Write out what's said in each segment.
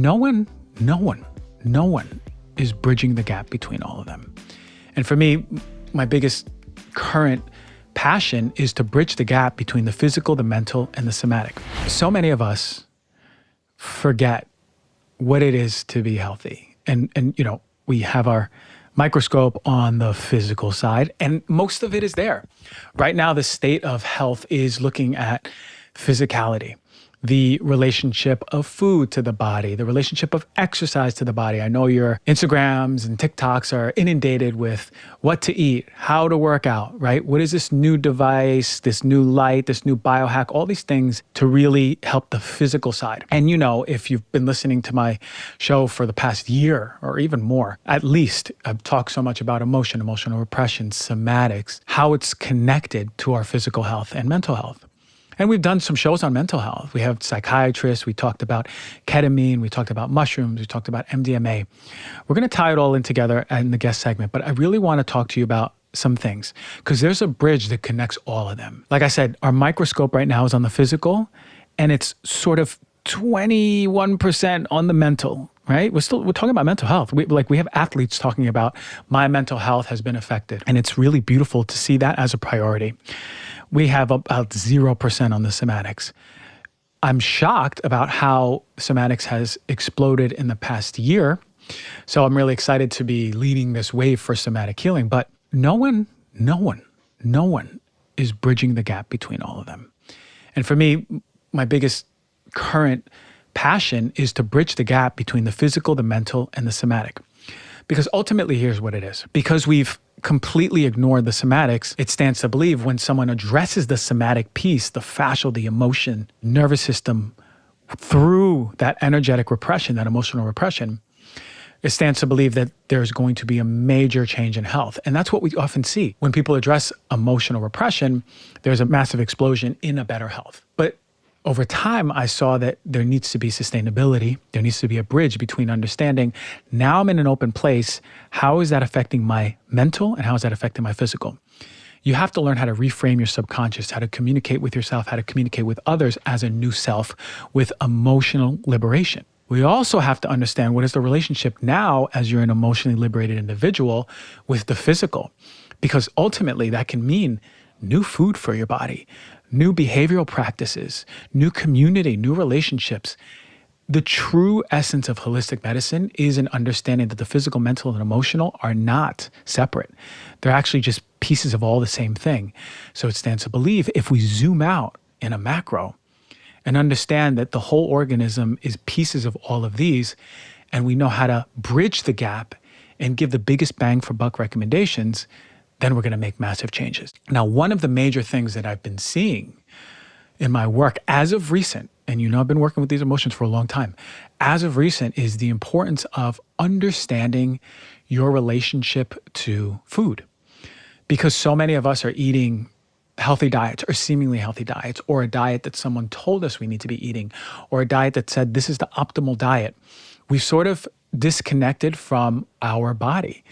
no one is bridging the gap between all of them. And for me, my biggest current passion is to bridge the gap between the physical, the mental, and the somatic. So many of us forget what it is to be healthy. And we have our microscope on the physical side, and most of it is there. Right now, the state of health is looking at physicality, the relationship of food to the body, the relationship of exercise to the body. I know your Instagrams and TikToks are inundated with what to eat, how to work out, right? What is this new device, this new light, this new biohack, all these things to really help the physical side. And if you've been listening to my show for the past year or even more, at least I've talked so much about emotional repression, somatics, how it's connected to our physical health and mental health. And we've done some shows on mental health. We have psychiatrists. We talked about ketamine. We talked about mushrooms. We talked about MDMA. We're going to tie it all in together in the guest segment. But I really want to talk to you about some things because there's a bridge that connects all of them. Like I said, our microscope right now is on the physical, and it's sort of 21% on the mental, right? We're talking about mental health. We have athletes talking about my mental health has been affected. And it's really beautiful to see that as a priority. We have about 0% on the somatics. I'm shocked about how somatics has exploded in the past year. So I'm really excited to be leading this wave for somatic healing. But no one is bridging the gap between all of them. And for me, my biggest current passion is to bridge the gap between the physical, the mental, and the somatic. Because ultimately, here's what it is. Because we've completely ignored the somatics, it stands to believe when someone addresses the somatic piece, the fascial, the emotion, nervous system, through that energetic repression, that emotional repression, it stands to believe that there's going to be a major change in health. And that's what we often see. When people address emotional repression, there's a massive explosion in a better health. But over time, I saw that there needs to be sustainability. There needs to be a bridge between understanding, now I'm in an open place, how is that affecting my mental and how is that affecting my physical? You have to learn how to reframe your subconscious, how to communicate with yourself, how to communicate with others as a new self with emotional liberation. We also have to understand what is the relationship now as you're an emotionally liberated individual with the physical, because ultimately that can mean new food for your body, new behavioral practices, new community, new relationships. The true essence of holistic medicine is an understanding that the physical, mental, and emotional are not separate. They're actually just pieces of all the same thing. So it stands to believe if we zoom out in a macro and understand that the whole organism is pieces of all of these, and we know how to bridge the gap and give the biggest bang for buck recommendations, then we're going to make massive changes. Now, one of the major things that I've been seeing in my work as of recent, and I've been working with these emotions for a long time, as of recent is the importance of understanding your relationship to food. Because so many of us are eating healthy diets or seemingly healthy diets, or a diet that someone told us we need to be eating, or a diet that said this is the optimal diet. We've sort of disconnected from our body.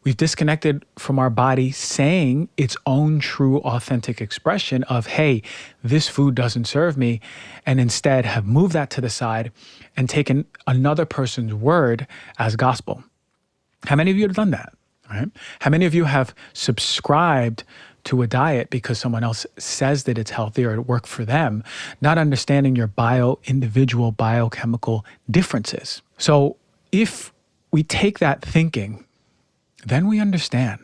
We've disconnected from our body saying its own true, authentic expression of, hey, this food doesn't serve me, and instead have moved that to the side and taken another person's word as gospel. How many of you have done that? Right? How many of you have subscribed to a diet because someone else says that it's healthy or it worked for them, not understanding your individual biochemical differences? So if we take that thinking, then we understand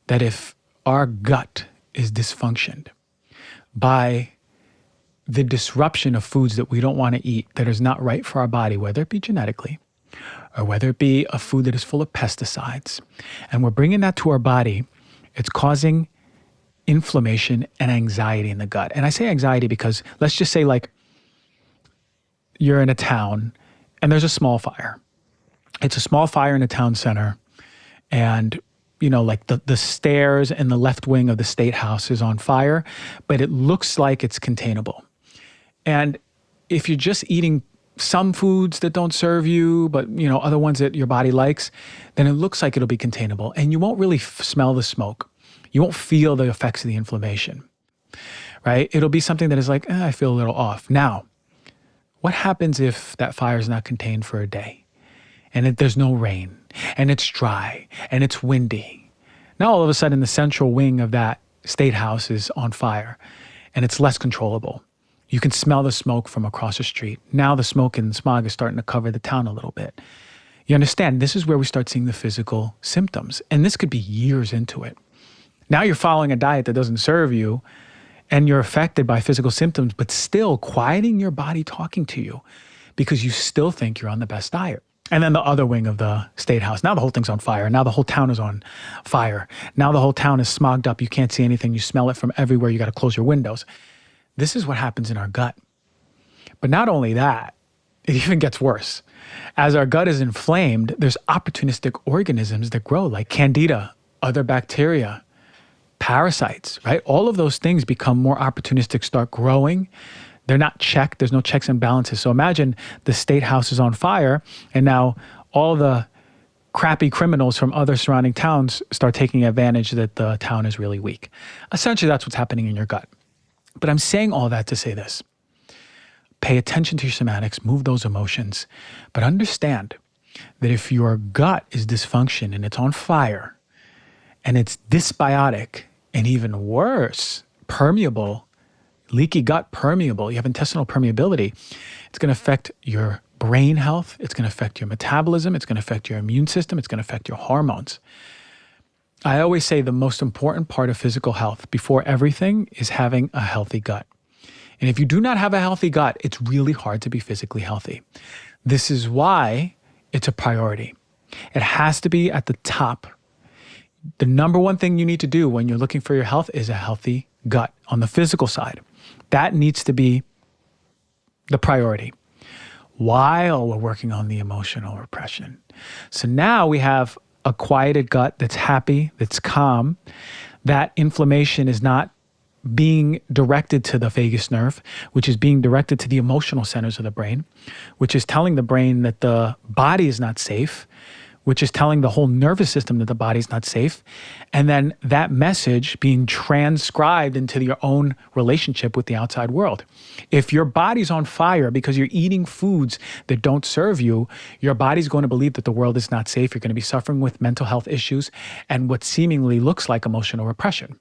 that if our gut is dysfunctioned by the disruption of foods that we don't want to eat, that is not right for our body, whether it be genetically or whether it be a food that is full of pesticides, and we're bringing that to our body, it's causing inflammation and anxiety in the gut. And I say anxiety because let's just say like you're in a town and there's a small fire. It's a small fire in a town center. And, like the stairs in the left wing of the State House is on fire, but it looks like it's containable. And if you're just eating some foods that don't serve you, but, other ones that your body likes, then it looks like it'll be containable. And you won't really smell the smoke. You won't feel the effects of the inflammation, right? It'll be something that is like, I feel a little off. Now, what happens if that fire is not contained for a day and there's no rain and it's dry and it's windy? Now all of a sudden the central wing of that state house is on fire and it's less controllable. You can smell the smoke from across the street. Now the smoke and smog is starting to cover the town a little bit. You understand, this is where we start seeing the physical symptoms. And this could be years into it. Now you're following a diet that doesn't serve you and you're affected by physical symptoms, but still quieting your body talking to you because you still think you're on the best diet. And then the other wing of the state house, now the whole thing's on fire. Now the whole town is on fire. Now the whole town is smogged up. You can't see anything. You smell it from everywhere. You got to close your windows. This is what happens in our gut. But not only that, it even gets worse. As our gut is inflamed, there's opportunistic organisms that grow like candida, other bacteria, parasites, right? All of those things become more opportunistic, start growing. They're not checked. There's no checks and balances. So imagine the state house is on fire and now all the crappy criminals from other surrounding towns start taking advantage that the town is really weak. Essentially, that's what's happening in your gut. But I'm saying all that to say this. Pay attention to your somatics, move those emotions, but understand that if your gut is dysfunction and it's on fire and it's dysbiotic and even worse, permeable, leaky gut permeable, you have intestinal permeability, it's going to affect your brain health, it's going to affect your metabolism, it's going to affect your immune system, it's going to affect your hormones. I always say the most important part of physical health before everything is having a healthy gut. And if you do not have a healthy gut, it's really hard to be physically healthy. This is why it's a priority. It has to be at the top. The number one thing you need to do when you're looking for your health is a healthy gut on the physical side. That needs to be the priority while we're working on the emotional repression. So now we have a quieted gut that's happy, that's calm. That inflammation is not being directed to the vagus nerve, which is being directed to the emotional centers of the brain, which is telling the brain that the body is not safe, which is telling the whole nervous system that the body is not safe. And then that message being transcribed into your own relationship with the outside world. If your body's on fire because you're eating foods that don't serve you, your body's going to believe that the world is not safe. You're going to be suffering with mental health issues and what seemingly looks like emotional repression.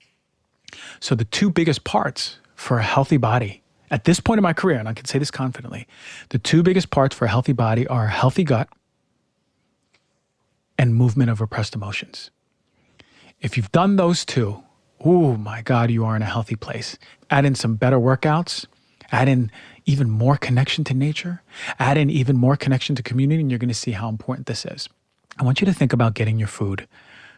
So the two biggest parts for a healthy body at this point in my career, and I can say this confidently, the two biggest parts for a healthy body are a healthy gut and movement of repressed emotions. If you've done those two, oh my God, you are in a healthy place. Add in some better workouts, add in even more connection to nature, add in even more connection to community, and you're going to see how important this is. I want you to think about getting your food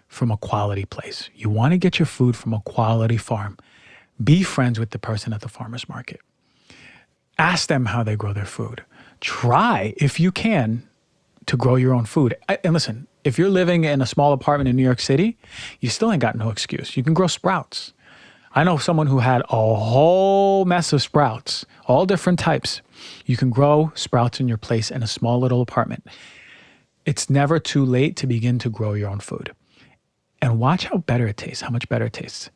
from a quality place. You want to get your food from a quality farm. Be friends with the person at the farmer's market. Ask them how they grow their food. Try, if you can, to grow your own food. And listen, if you're living in a small apartment in New York City, you still ain't got no excuse. You can grow sprouts. I know someone who had a whole mess of sprouts, all different types. You can grow sprouts in your place in a small little apartment. It's never too late to begin to grow your own food. And watch how better it tastes, how much better it tastes.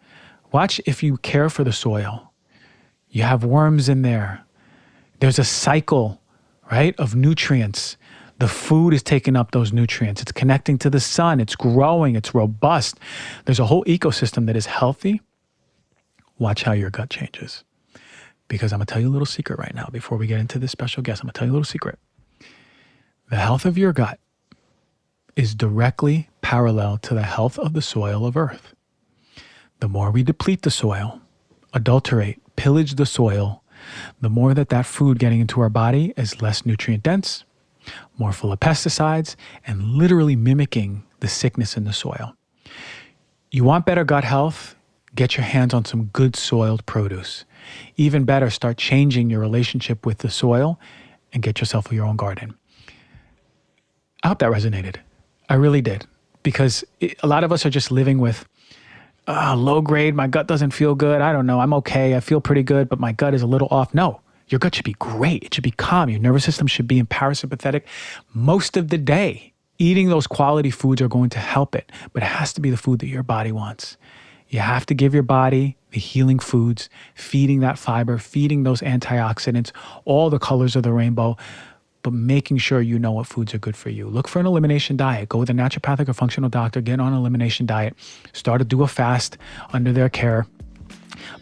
Watch if you care for the soil. You have worms in there. There's a cycle, right, of nutrients. The food is taking up those nutrients. It's connecting to the sun. It's growing. It's robust. There's a whole ecosystem that is healthy. Watch how your gut changes. Because I'm going to tell you a little secret right now before we get into this special guest. I'm going to tell you a little secret. The health of your gut is directly parallel to the health of the soil of Earth. The more we deplete the soil, adulterate, pillage the soil, the more that food getting into our body is less nutrient dense, more full of pesticides, and literally mimicking the sickness in the soil. You want better gut health? Get your hands on some good soiled produce. Even better, start changing your relationship with the soil and get yourself your own garden. I hope that resonated. I really did. Because a lot of us are just living with low grade, my gut doesn't feel good. I don't know, I'm okay, I feel pretty good, but my gut is a little off. No, your gut should be great. It should be calm. Your nervous system should be in parasympathetic most of the day. Eating those quality foods are going to help it, but it has to be the food that your body wants. You have to give your body the healing foods, feeding that fiber, feeding those antioxidants, all the colors of the rainbow, but making sure you know what foods are good for you. Look for an elimination diet. Go with a naturopathic or functional doctor, get on an elimination diet, start to do a fast under their care.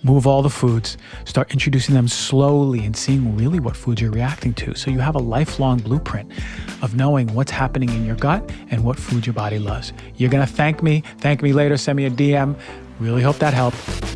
Move all the foods, start introducing them slowly and seeing really what foods you're reacting to. So you have a lifelong blueprint of knowing what's happening in your gut and what food your body loves. You're going to thank me. Thank me later. Send me a DM. Really hope that helped.